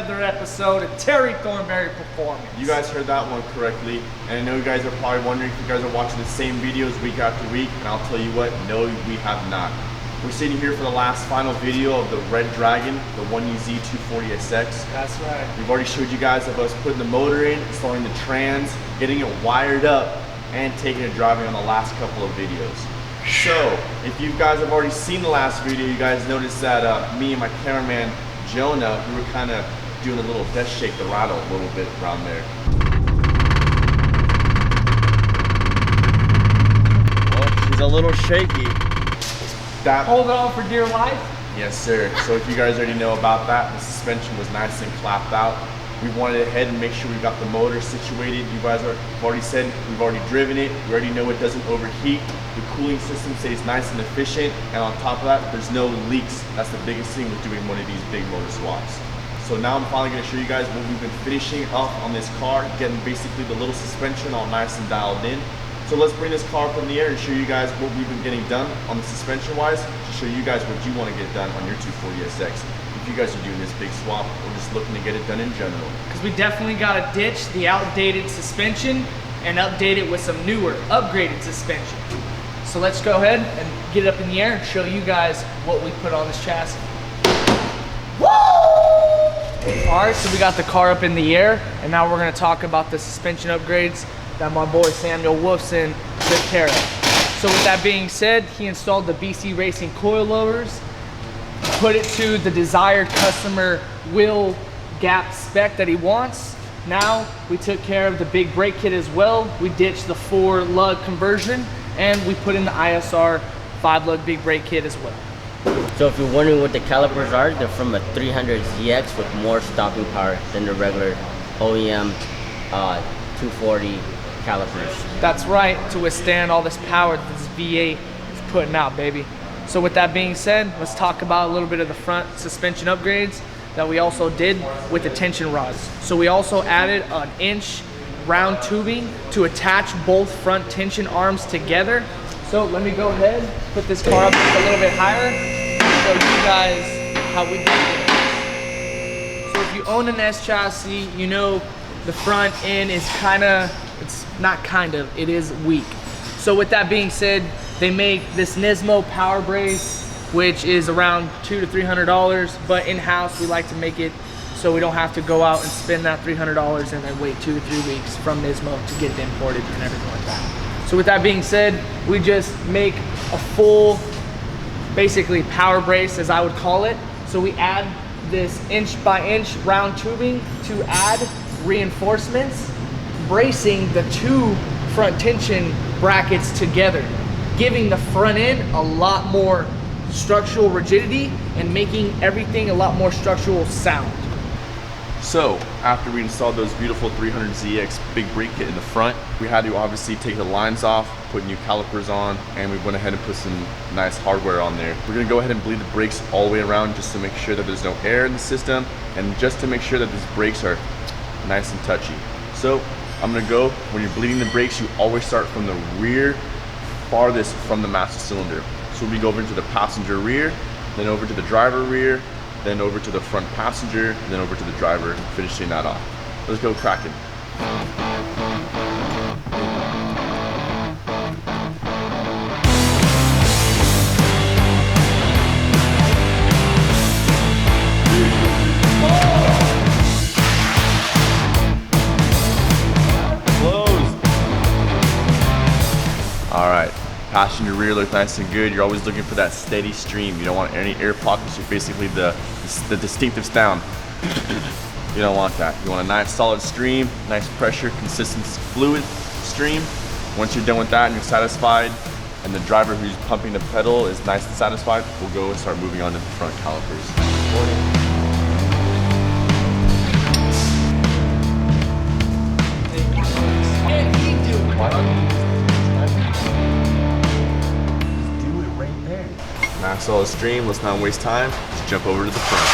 another episode of Terry Thornberry Performance. You guys heard that one correctly, and I know you guys are probably wondering if you guys are watching the same videos week after week, and I'll tell you what, no, we have not. We're sitting here for the last final video of the Red Dragon, the 1UZ 240SX. That's right. We've already showed you guys of us putting the motor in, installing the trans, getting it wired up, and taking it driving on the last couple of videos. So, if you guys have already seen the last video, you guys noticed that me and my cameraman, Jonah, we were kind of doing a little death shake the rattle a little bit around there. Well, she's a little shaky. Hold it on for dear life? Yes, sir. So if you guys already know about that, the suspension was nice and clapped out. We wanted to head and make sure we got the motor situated. You guys have already said we've already driven it. We already know it doesn't overheat. The cooling system stays nice and efficient. And on top of that, there's no leaks. That's the biggest thing with doing one of these big motor swaps. So now I'm finally gonna show you guys what we've been finishing up on this car, getting basically the little suspension all nice and dialed in. So let's bring this car up in the air and show you guys what we've been getting done on the suspension wise, to show you guys what you want to get done on your 240SX. If you guys are doing this big swap or just looking to get it done in general. Because we definitely got to ditch the outdated suspension and update it with some newer, upgraded suspension. So let's go ahead and get it up in the air and show you guys what we put on this chassis. Woo! All right, so we got the car up in the air, and now we're going to talk about the suspension upgrades that my boy Samuel Wolfson took care of. So with that being said, he installed the BC Racing coilovers, put it to the desired customer wheel gap spec that he wants. Now we took care of the big brake kit as well. We ditched the 4-lug conversion and we put in the ISR 5-lug big brake kit as well. So if you're wondering what the calipers are, they're from a 300ZX with more stopping power than the regular OEM 240 calipers. That's right, to withstand all this power that this V8 is putting out, baby. So with that being said, let's talk about a little bit of the front suspension upgrades that we also did with the tension rods. So we also added an 1-inch round tubing to attach both front tension arms together. So let me go ahead, put this car up just a little bit higher, and show you guys how we do it. So if you own an S chassis, you know the front end is it is weak. So with that being said, they make this Nismo power brace, which is around $200 to $300, but in-house we like to make it so we don't have to go out and spend that $300 and then wait 2 to 3 weeks from Nismo to get it imported and everything like that. So with that being said, we just make a full, basically power brace as I would call it. So we add this 1-inch round tubing to add reinforcements, bracing the 2 front tension brackets together, giving the front end a lot more structural rigidity and making everything a lot more structural sound. So after we installed those beautiful 300ZX big brake kit in the front, we had to obviously take the lines off, put new calipers on, and we went ahead and put some nice hardware on there. We're gonna go ahead and bleed the brakes all the way around just to make sure that there's no air in the system and just to make sure that these brakes are nice and touchy. So I'm gonna go, when you're bleeding the brakes, you always start from the rear farthest from the master cylinder. So we go over to the passenger rear, then over to the driver rear, then over to the front passenger, then over to the driver, finishing that off. Let's go cracking. All right, passenger rear looks nice and good. You're always looking for that steady stream. You don't want any air pockets. You're basically the distinctive sound. You don't want that. You want a nice solid stream, nice pressure, consistent fluid stream. Once you're done with that and you're satisfied, and the driver who's pumping the pedal is nice and satisfied, we'll go and start moving on to the front calipers. Max solid stream, let's not waste time. Let's jump over to the front.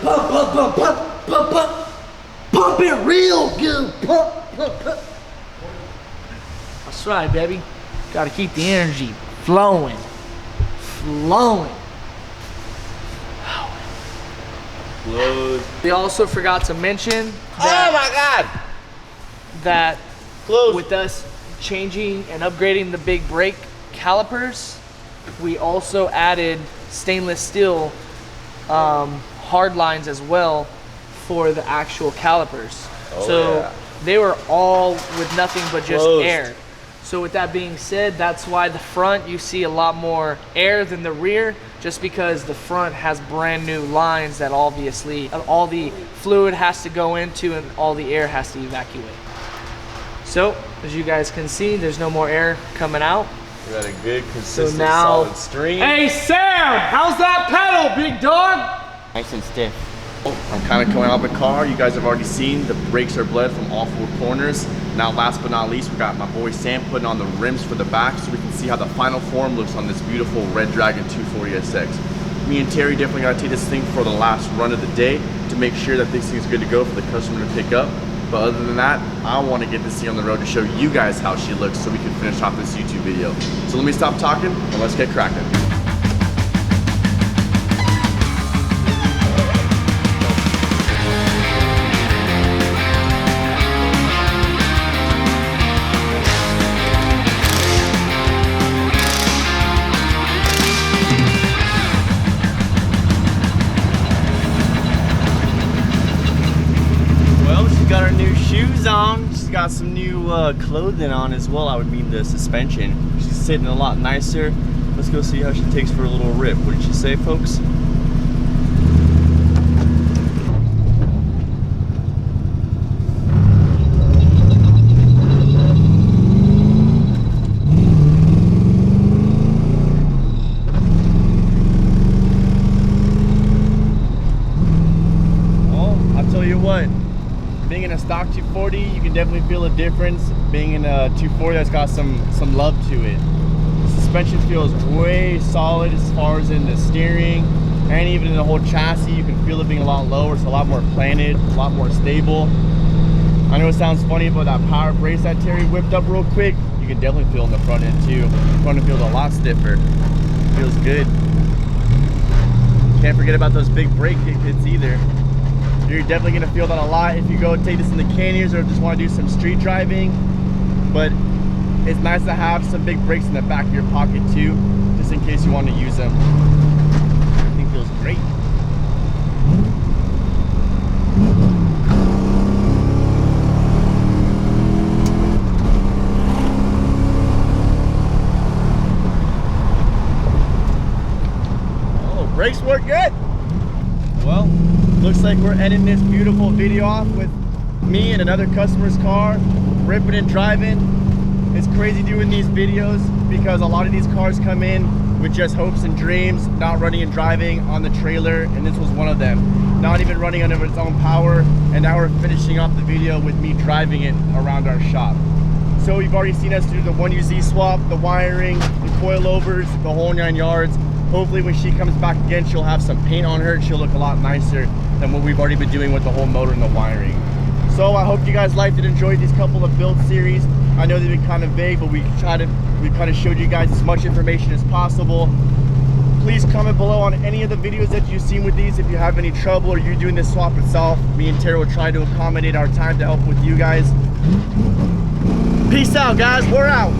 Pump, pump, pump, pump, pump, pump. Pump it real good. Pump, pump, pump. That's right, baby. Gotta keep the energy flowing. Flowing. Close. We also forgot to mention Oh my God! that Close. with us changing and upgrading the big brake calipers, we also added stainless steel hard lines as well for the actual calipers. So yeah. they were all with nothing but just Closed. air. So with that being said, that's why the front you see a lot more air than the rear, just because the front has brand new lines that obviously all the fluid has to go into and all the air has to evacuate. So as you guys can see, there's no more air coming out. We got a good, consistent, now- solid stream. Hey Sam, how's that pedal, big dog? Nice and stiff. I'm kind of coming out of the car. You guys have already seen the brakes are bled from all four corners. Now last but not least, we got my boy Sam putting on the rims for the back so we can see how the final form looks on this beautiful Red Dragon 240SX. Me and Terry definitely got to take this thing for the last run of the day to make sure that this thing's good to go for the customer to pick up. But other than that, I want to get this thing on the road to show you guys how she looks so we can finish off this YouTube video. So let me stop talking and let's get cracking. Got our new shoes on. She's got some new clothing on as well. I would mean the suspension. She's sitting a lot nicer. Let's go see how she takes for a little rip. What did she say, folks? Well, I'll tell you what. Being in a stock 240, you can definitely feel a difference. Being in a 240 that's got some love to it. The suspension feels way solid as far as in the steering and even in the whole chassis. You can feel it being a lot lower. It's a lot more planted, a lot more stable. I know it sounds funny, but that power brace that Terry whipped up real quick, you can definitely feel in the front end too. The front end feels a lot stiffer. Feels good. Can't forget about those big brake kits either. You're definitely gonna feel that a lot if you go take this in the canyons or just wanna do some street driving. But it's nice to have some big brakes in the back of your pocket too, just in case you want to use them. Everything feels great. Oh, brakes work good. Well, looks like we're ending this beautiful video off with me and another customer's car, ripping and driving. It's crazy doing these videos because a lot of these cars come in with just hopes and dreams, not running and driving on the trailer, and this was one of them. Not even running under its own power, and now we're finishing off the video with me driving it around our shop. So you've already seen us do the 1UZ swap, the wiring, the coilovers, the whole 9 yards. Hopefully when she comes back again, she'll have some paint on her and she'll look a lot nicer than what we've already been doing with the whole motor and the wiring. So I hope you guys liked and enjoyed these couple of build series. I know they've been kind of vague, but we kind of showed you guys as much information as possible. Please comment below on any of the videos that you've seen with these. If you have any trouble or you're doing this swap itself, me and Terry will try to accommodate our time to help with you guys. Peace out, guys. We're out.